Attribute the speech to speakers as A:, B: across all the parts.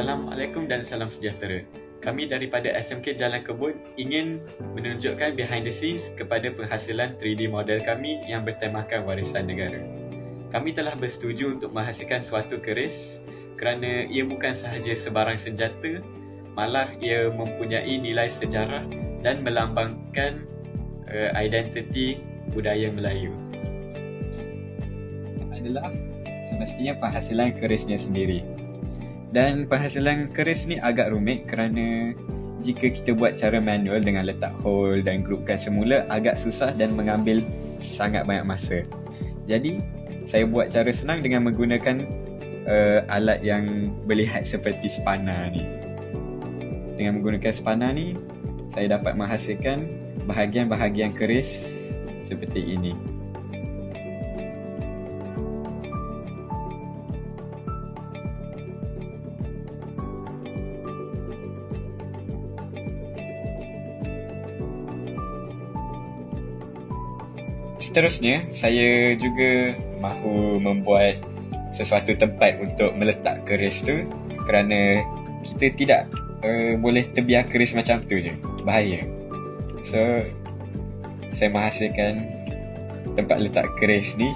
A: Assalamualaikum dan salam sejahtera. Kami daripada SMK Jalan Kebun ingin menunjukkan behind the scenes kepada penghasilan 3D model kami yang bertemakan warisan negara. Kami telah bersetuju untuk menghasilkan suatu keris kerana ia bukan sahaja sebarang senjata, malah ia mempunyai nilai sejarah dan melambangkan identiti budaya Melayu. Adalah semestinya penghasilan kerisnya sendiri. Dan penghasilan keris ni agak rumit kerana jika kita buat cara manual dengan letak hole dan grupkan semula agak susah dan mengambil sangat banyak masa. Jadi, saya buat cara senang dengan menggunakan alat yang berlihat seperti spana ni. Dengan menggunakan spana ni, saya dapat menghasilkan bahagian-bahagian keris seperti ini. Seterusnya, saya juga mahu membuat sesuatu tempat untuk meletak keris tu kerana kita tidak boleh terbiar keris macam tu je. Bahaya. So, saya menghasilkan tempat letak keris ni.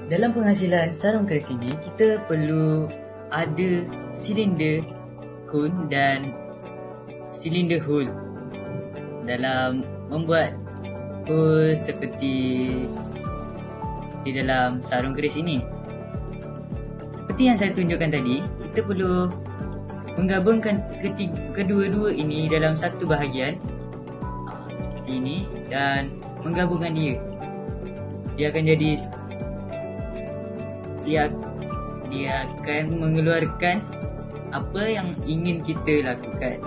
B: Dalam penghasilan sarung keris ini, kita perlu ada silinder cone dan silinder hole dalam membuat hole seperti di dalam sarung keris ini. Seperti yang saya tunjukkan tadi, kita perlu menggabungkan kedua-dua ini dalam satu bahagian seperti ini dan menggabungkan dia. Dia akan mengeluarkan apa yang ingin kita lakukan.